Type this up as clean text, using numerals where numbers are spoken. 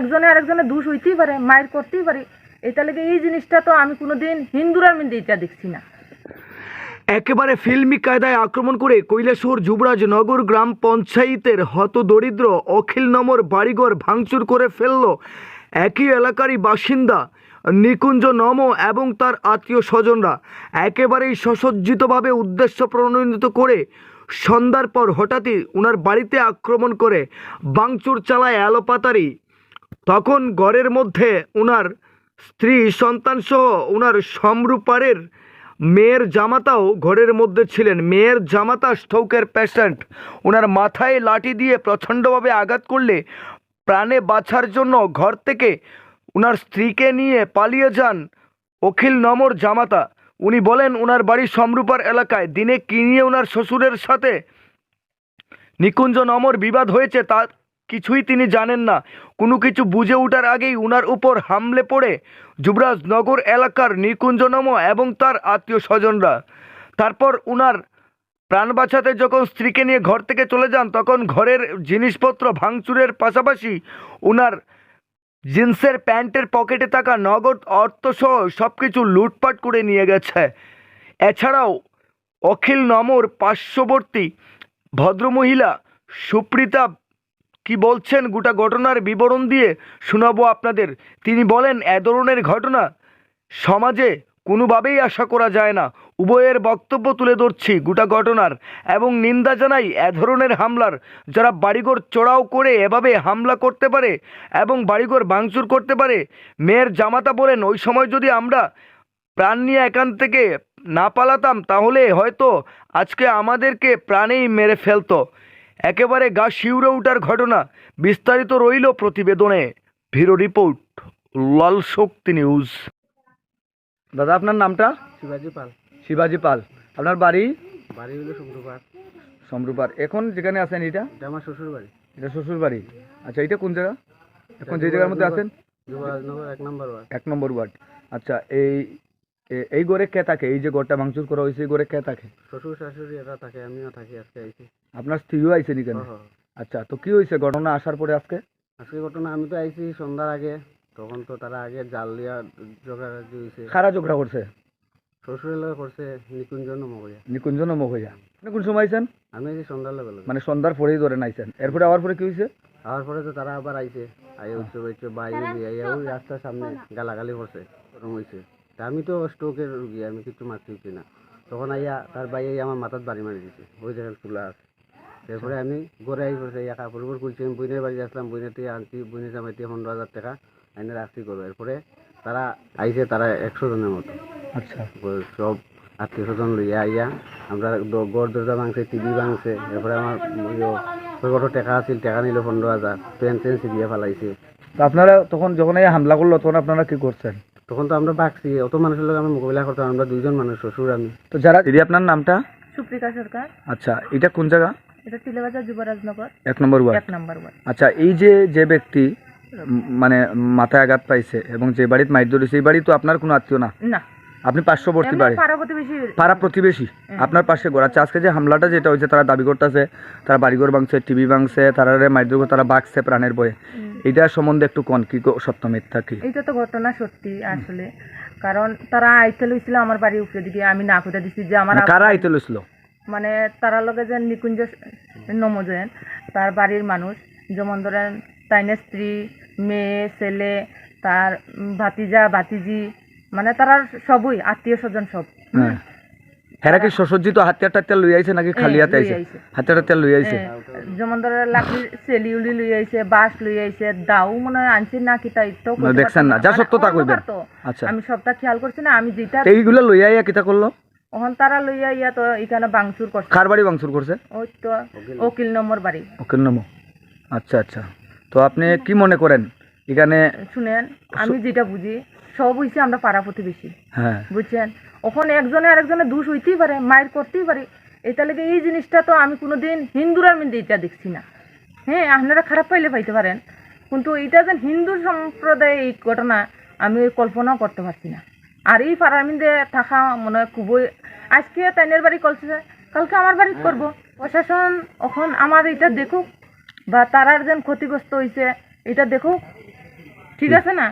একজনে আরেকজনে দোষ হইতেই পারে, মায়ের করতেই পারে। এটা লেগে এই জিনিসটা তো আমি কোনোদিন হিন্দুরার মধ্যে এটা দেখছি না। একেবারে ফিল্মি কায়দায় আক্রমণ করে কৈলাসহর যুবরাজনগর গ্রাম পঞ্চায়েতের হতদরিদ্র অখিল নমর বাড়িঘর ভাঙচুর করে ফেলল একই এলাকারই বাসিন্দা নিকুঞ্জ নম এবং তার আত্মীয় স্বজনরা। একেবারেই সসজ্জিতভাবে উদ্দেশ্য প্রণোদিত করে সন্ধ্যার পর হঠাৎই ওনার বাড়িতে আক্রমণ করে ভাঙচুর চালায় এলোপাতাড়ি। তখন ঘরের মধ্যে ওনার স্ত্রী সন্তানসহ ওনার সমরূপারের মেয়ের জামাতাও ঘরের মধ্যে ছিলেন। মেয়ের জামাতা স্ট্রোকের পেশেন্ট। ওনার মাথায় লাঠি দিয়ে প্রচণ্ডভাবে আঘাত করলে প্রাণে বাঁচার জন্য ঘর থেকে ওনার স্ত্রীকে নিয়ে পালিয়ে যান অখিল নমর জামাতা। উনি বলেন ওনার বাড়ি সমরূপার এলাকায় দিনে কি নিয়ে ওনার শ্বশুরের সাথে নিকুঞ্জ নমর বিবাদ হয়েছে তা কিছুই তিনি জানেন না। কোনো কিছু বুঝে ওঠার আগেই উনার উপর হামলে পড়ে যুবরাজনগর এলাকার নিকুঞ্জ নম এবং তার আত্মীয় স্বজনরা। তারপর উনার প্রাণ বাঁচাতে যখন স্ত্রীকে নিয়ে ঘর থেকে চলে যান তখন ঘরের জিনিসপত্র ভাঙচুরের পাশাপাশি উনার জিন্সের প্যান্টের পকেটে থাকা নগদ অর্থসহ সব কিছু লুটপাট করে নিয়ে গেছে। এছাড়াও অখিল নমর পার্শ্ববর্তী ভদ্রমহিলা সুপ্রিতা কি বলছেন গোটা ঘটনার বিবরণ দিয়ে শোনাবো আপনাদের। তিনি বলেন এ ধরনের ঘটনা সমাজে কোনোভাবেই আশা করা যায় না। উভয়ের বক্তব্য তুলে ধরছি গোটা ঘটনার এবং নিন্দা জানাই এ ধরনের হামলার। যারা বাড়িঘর চড়াও করে এভাবে হামলা করতে পারে এবং বাড়িঘর ভাঙচুর করতে পারে। মেয়ের জামাতা বলেন ওই সময় যদি আমরা প্রাণ নিয়ে এখান থেকে না পালাতাম তাহলে হয়তো আজকে আমাদেরকে প্রাণেই মেরে ফেলতো। একেবারে গা শিউরে ওঠার ঘটনা। বিস্তারিত রইল প্রতিবেদনে। ব্যুরো রিপোর্ট, লাল শক্তি নিউজ। দাদা আপনার নামটা? শিবাজি পাল। শিবাজি পাল। আপনার বাড়ি? বাড়ি হলো সমরূপার। সমরূপার। এখন যেখানে আছেন এটা? এটা আমার শ্বশুর বাড়ি। এটা শ্বশুর বাড়ি। আচ্ছা, এটা কোন জায়গা? এখন যে জায়গার মধ্যে আছেন? যুবরাজনগর 1 নম্বর ওয়ার্ড। 1 নম্বর ওয়ার্ড। আচ্ছা, এই ঘরে কে থাকে? এই যে ঘরটা ভাঙচুর করা হয়েছে এই ঘরে কে থাকে? শ্বশুর শাশুড়ি এরা থাকে, আমিও থাকি। আজকে আইছি। আপনার স্ত্রীও আইছেন এখানে? আচ্ছা, তো কি হয়েছে ঘটনা আসার পরে আজকে? আজকে ঘটনা আমি তো আইছি সন্ধ্যার আগে, তখন তো তারা আগে জাল দিয়া ঝগড়াঝাটি হয়েছে। কারা ঝগড়া করছে? শ্বশুরের লগে করছে নিকুঞ্জন মগইয়া। নিকুঞ্জ নম হইয়া। আপনি কোন সময় আইছেন? আমি আইছি সন্ধ্যার লগে লগে। মানে সন্ধ্যার পরেই ধরে নাইছেন। এরপরে আবার পরে কি হয়েছে? আওয়ার পরে তো তারা আবার আইছে, আইয়া উঠছে বইছে বাইরে আইয়া ওই রাস্তার সামনে গালাগালি করছে, গরম হয়েছে। তা আমি তো স্ট্রোকের রুগী, আমি কিছু মারতেছি না। তখন আইয়া তার বাইরে আমার মাথার বাড়ি মারি দিছে, ওই জায়গায় খোলা আছে। এরপরে আমি ঘরে আই পড়ছে, ইয়া কাপড় উপর খুলছি। আমি বইনের বাড়ি আসলাম, বইনের থেকে আনছি, বইনের জামাইতে 15,000 টাকা আইনে রাখছি করবো। এরপরে তারা আইছে, তারা 100 জনের মতো। আচ্ছা, সব আত্মীয় স্বজন লইয়া আইয়া আমরা গড় দরজা ভাঙছে, টিভি ভাঙছে। এরপরে আমার কত টাকা আছিল, টাকা নিল 15,000, পেন টেন সিরিয়া ফেলাইছে। তো আপনারা তখন যখন এই হামলা করলো তখন আপনারা কি করছেন? তখন তো আমরা বাঁকছি, অত মানুষের লোক আমি মোকাবিলা করতাম। আমরা 2 জন মানুষ, শ্বশুর আমি। তো যারা দিদি আপনার নামটা? সুপ্রিকা সরকার। আচ্ছা, এটা কোন জায়গা? এটা তিলেবাজার যুবরাজনগর 1 নম্বর ওয়ার্ড। 1 নম্বর ওয়ার্ড। আচ্ছা, এই যে ব্যক্তি মানে মাথায় আঘাত পাইছে এবং যে বাড়িতে মাইর ধরেছে এই বাড়ি তো আপনার কোনো আত্মীয় না? না, আপনি পার্শ্ববর্তী বাড়ি? পাড়া প্রতিবেশী আপনার পাশে ঘর। আচ্ছা, আজকে যে হামলাটা যেটা হয়েছে তারা দাবি করতেছে তারা বাড়িঘর ভাঙছে, টিভি ভাঙছে, তারা মাইর ধরে তারা বাঁকছে প্রাণের বয়ে। এটা সম্বন্ধে একটু কোন কি সত্য মিথ্যা কি? এটা তো ঘটনা সত্যি আসলে। কারণ তারা আইতে লইছিল আমার বাড়ির উপরে দিকে, আমি না করে দিছি যে আমার। কারা আইতে লইছিল? মানে তারা লগে যে নিকুঞ্জ নমজেন তার বাড়ির মানুষ, যেমন ধরেন তাইনের স্ত্রী, মেয়ে, ছেলে, তার ভাতিজা ভাতিজি, মানে তারা সবই আত্মীয় স্বজন সব। হেরা কি সসজ্জিত হাতিয়ার টাতিয়ার লই আইছে নাকি খালি হাতে আইছে? হাতিয়ার টাতিয়ার লই আইছে। যেমন ধরে লাকড়ি সেলিউলি লই আইছে, বাঁশ লই আইছে, দাও মনে হয় আনছে না কি তাই তো দেখছেন না? যা সত্য তা কইবেন। আচ্ছা, আমি সবটা খেয়াল করছি না। আমি যেটা এইগুলা লই আইয়া কিটা করলো? ওখান তারা লইয়া ইয়া তো এখানে ভাঙচুর করছে। কার বাড়ি ভাঙচুর করছে? ওই তো অকিল নম্বর বাড়ি। অকিল নম্বর। আচ্ছা আচ্ছা, তো আপনি কি মনে করেন এখানে? শুনেন, আমি যেটা বুঝি সব হইছে আমরা পাড়া প্রতিবেশী। হ্যাঁ, বুঝছেন? ওখানে একজনে আরেকজনে দোষ হইতেই পারে, মায়ের করতেই পারে। এটা লেগে এই জিনিসটা তো আমি কোনোদিন হিন্দুরার মধ্যে এটা দেখছি না। হ্যাঁ, আপনারা খারাপ পাইলে পাইতে পারেন, কিন্তু এটা যে হিন্দু সম্প্রদায়ে এই ঘটনা আমি কল্পনাও করতে পারছি না। আর এই পাড়ার মধ্যে থাকা মনে হয় খুবই, আজকে তাইনের বাড়ি করছে, কালকে আমার বাড়ি করবো। প্রশাসন এখন আমার এটা দেখুক, বা তারার যেন ক্ষতিগ্রস্ত হয়েছে এটা দেখুক, ঠিক আছে না